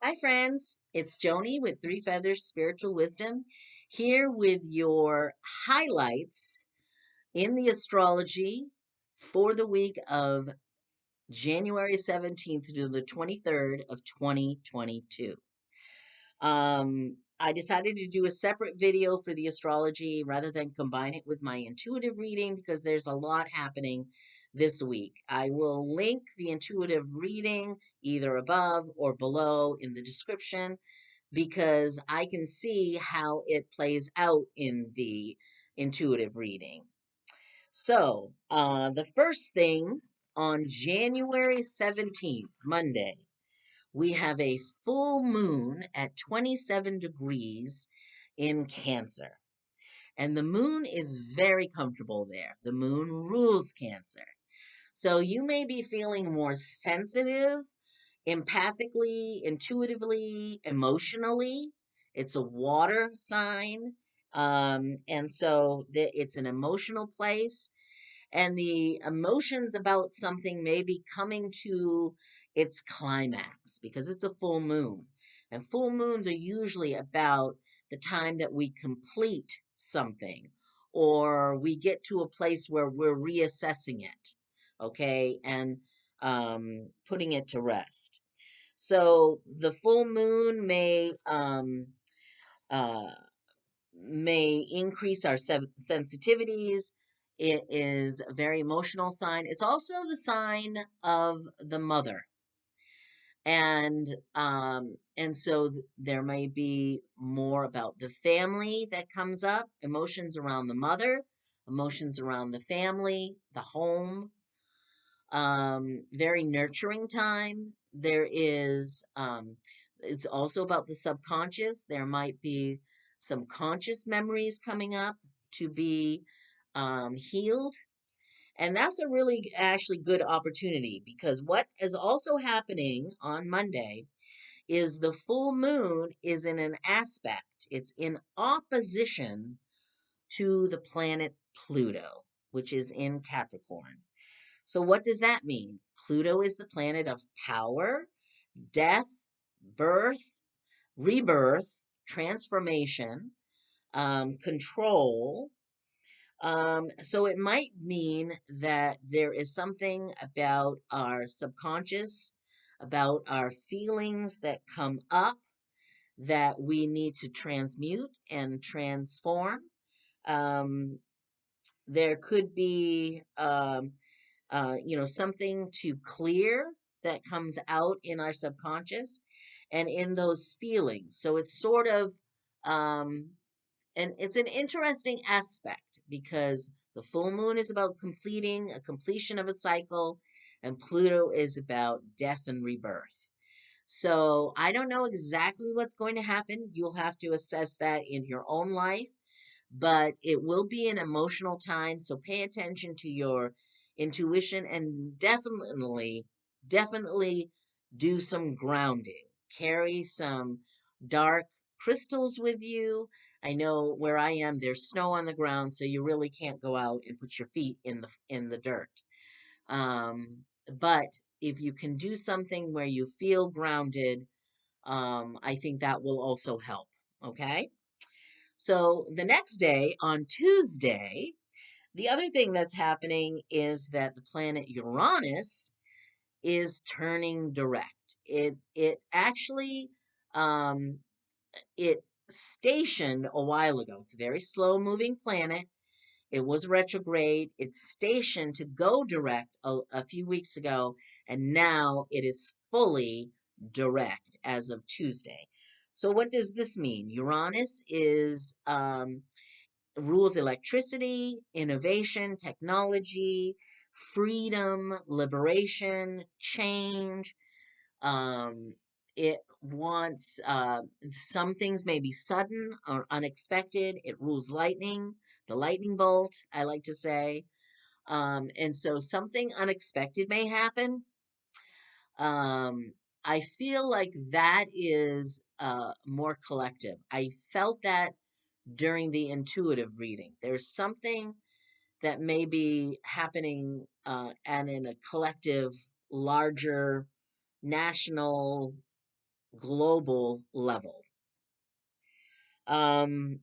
Hi, friends. It's Joni with Three Feathers Spiritual Wisdom here with your highlights in the astrology for the week of January 17th to the 23rd of 2022. I decided to do a separate video for the astrology rather than combine it with my intuitive reading because there's a lot happening this week. I will link the intuitive reading either above or below in the description because I can see how it plays out in the intuitive reading. So, the first thing on January 17th, Monday, we have a full moon at 27 degrees in Cancer. And the moon is very comfortable there. The moon rules Cancer. So you may be feeling more sensitive, empathically, intuitively, emotionally. It's a water sign. And so it's an emotional place, and the emotions about something may be coming to its climax because it's a full moon. And full moons are usually about the time that we complete something or we get to a place where we're reassessing it, okay, and putting it to rest. So the full moon uh, may increase our sensitivities. It is a very emotional sign. It's also the sign of the mother. And so there may be more about the family that comes up, emotions around the mother, emotions around the family, the home. Very nurturing time. It's also about the subconscious. There might be some conscious memories coming up to be healed. And that's a really actually good opportunity because what is also happening on Monday is the full moon is in an aspect, it's in opposition to the planet Pluto, which is in Capricorn. So, what does that mean? Pluto is the planet of power, death, birth, rebirth, transformation, control. So, it might mean that there is something about our subconscious, about our feelings that come up that we need to transmute and transform. Um, there could be something to clear that comes out in our subconscious and in those feelings. So it's sort of, and it's an interesting aspect because the full moon is about completing a completion of a cycle, and Pluto is about death and rebirth. So I don't know exactly what's going to happen. You'll have to assess that in your own life, but it will be an emotional time. So pay attention to your intuition and definitely do some grounding. Carry some dark crystals with you. I know where I am, there's snow on the ground, so you really can't go out and put your feet in the dirt. But if you can do something where you feel grounded, I think that will also help. Okay. So the next day, on Tuesday, the other thing that's happening is that the planet Uranus is turning direct. It actually um, it stationed a while ago. It's a very slow moving planet. It was retrograde. It's stationed to go direct a few weeks ago, and now it is fully direct as of Tuesday. So what does this mean? Uranus is rules electricity, innovation, technology, freedom, liberation, change. Um, it wants some things may be sudden or unexpected. It rules lightning, the lightning bolt, I like to say. And so something unexpected may happen. I feel like that is more collective. I felt that during the intuitive reading. There's something that may be happening and in a collective, larger national global level. Um,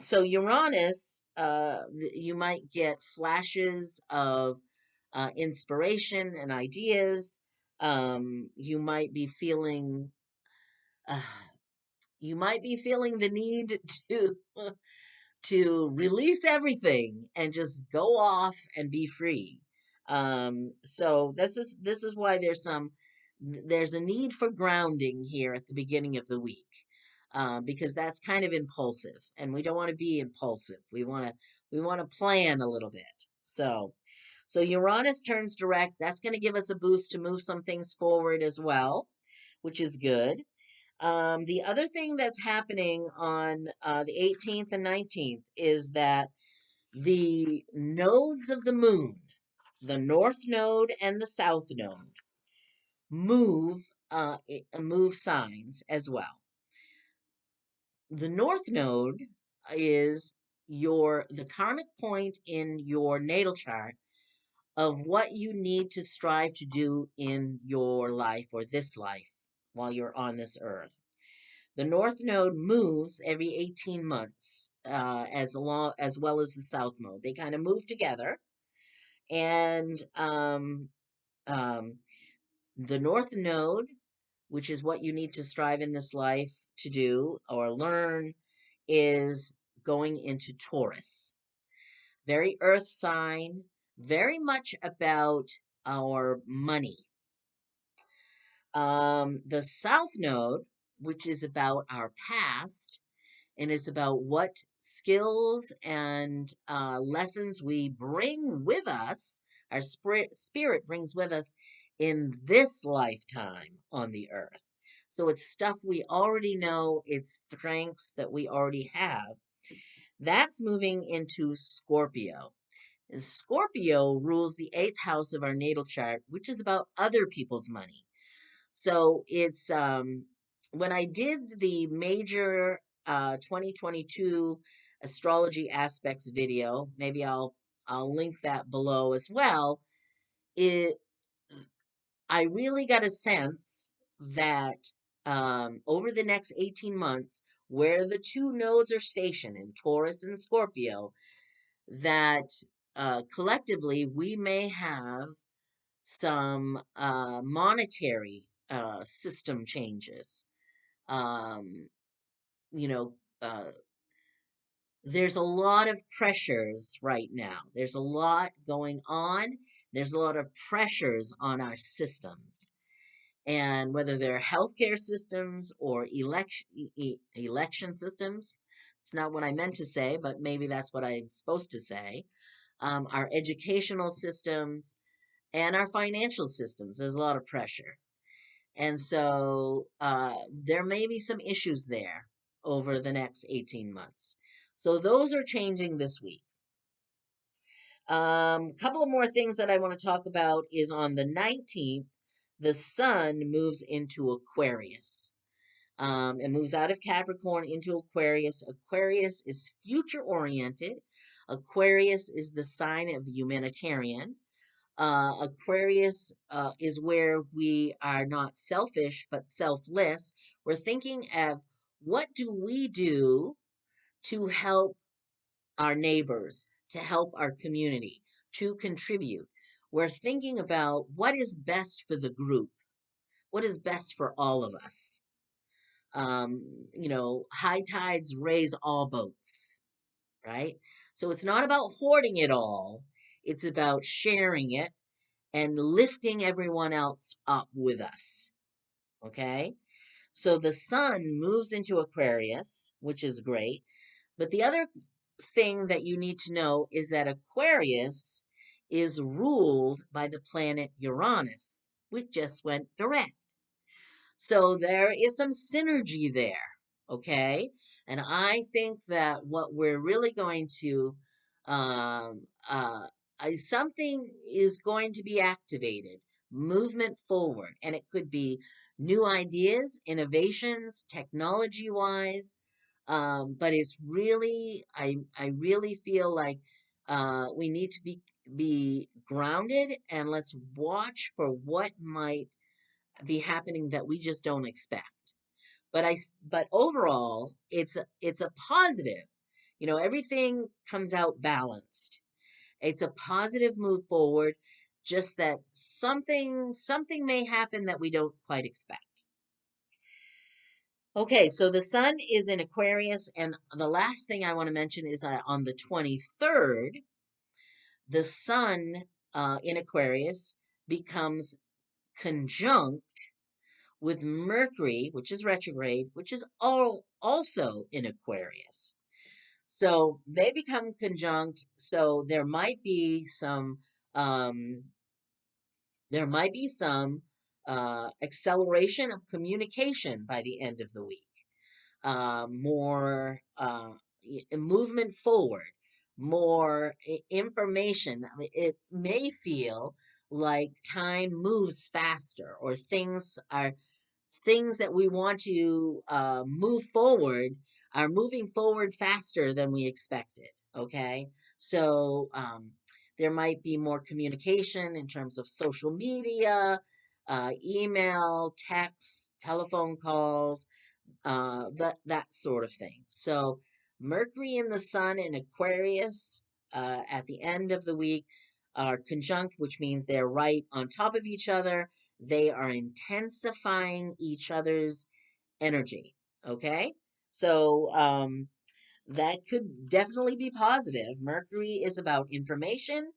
so Uranus, you might get flashes of inspiration and ideas. You might be feeling, uh, you might be feeling the need to to release everything and just go off and be free. So this is why there's a need for grounding here at the beginning of the week, because that's kind of impulsive, and we don't want to be impulsive. We want to plan a little bit. So Uranus turns direct. That's going to give us a boost to move some things forward as well, which is good. The other thing that's happening on the 18th and 19th is that the nodes of the moon, the north node and the south node, move signs as well. The north node is the karmic point in your natal chart of what you need to strive to do in your life or this life while you're on this earth. The north node moves every 18 months, as well as the south node. They kind of move together, and um, the north node, which is what you need to strive in this life to do or learn, is going into Taurus. Very earth sign, very much about our money. The south node, which is about our past, and it's about what skills and lessons we bring with us, our spirit brings with us in this lifetime on the earth. So it's stuff we already know, it's strengths that we already have. That's moving into Scorpio. And Scorpio rules the eighth house of our natal chart, which is about other people's money. So it's when I did the major 2022 astrology aspects video, maybe I'll link that below as well. It I really got a sense that over the next 18 months, where the two nodes are stationed in Taurus and Scorpio, that collectively we may have some monetary system changes. Um, you know, there's a lot of pressures right now. There's a lot going on. There's a lot of pressures on our systems. And whether they're healthcare systems or election systems, it's not what I meant to say, but maybe that's what I'm supposed to say. Our educational systems and our financial systems, there's a lot of pressure. And so there may be some issues there over the next 18 months. So those are changing this week. A couple of more things that I want to talk about is on the 19th, the sun moves into Aquarius. It moves out of Capricorn into Aquarius. Aquarius is future oriented. Aquarius is the sign of the humanitarian. Aquarius is where we are not selfish but selfless. We're thinking of what do we do to help our neighbors, to help our community, to contribute. We're thinking about what is best for the group, what is best for all of us. High tides raise all boats, right? So it's not about hoarding it all, it's about sharing it and lifting everyone else up with us. Okay? So the sun moves into Aquarius, which is great. But the other thing that you need to know is that Aquarius is ruled by the planet Uranus, which just went direct. So there is some synergy there, okay? And I think that what we're really going to, um, uh, something is going to be activated, movement forward, and it could be new ideas, innovations, technology wise. But it's really, I really feel like we need to be grounded and let's watch for what might be happening that we just don't expect. but overall, it's a positive. Everything comes out balanced. It's a positive move forward, just that something may happen that we don't quite expect. Okay, so the sun is in Aquarius, and the last thing I want to mention is on the 23rd, the sun in Aquarius becomes conjunct with Mercury, which is retrograde, which is also in Aquarius. So they become conjunct. So um, there might be some acceleration of communication by the end of the week. More movement forward, more information. I mean, it may feel like time moves faster, or things that we want to move forward are moving forward faster than we expected. Okay, so there might be more communication in terms of social media, email, text, telephone calls, that sort of thing. So Mercury and the Sun in Aquarius at the end of the week are conjunct, which means they're right on top of each other. They are intensifying each other's energy. Okay, so that could definitely be positive. Mercury is about information.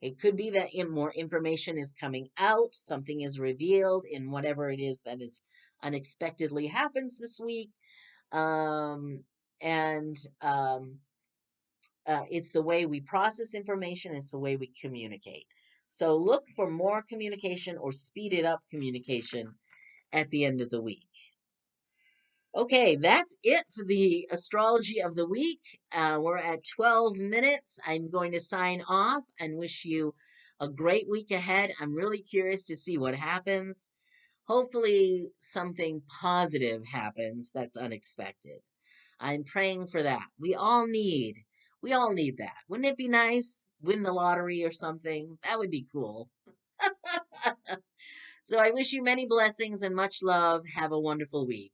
It could be that more information is coming out, something is revealed in whatever it is that is unexpectedly happens this week. Um, and It's the way we process information, it's the way we communicate. So look for more communication or speeded up communication at the end of the week. Okay, that's it for the astrology of the week. We're at 12 minutes. I'm going to sign off and wish you a great week ahead. I'm really curious to see what happens. Hopefully, something positive happens that's unexpected. I'm praying for that. We all need that. Wouldn't it be nice? Win the lottery or something? That would be cool. So I wish you many blessings and much love. Have a wonderful week.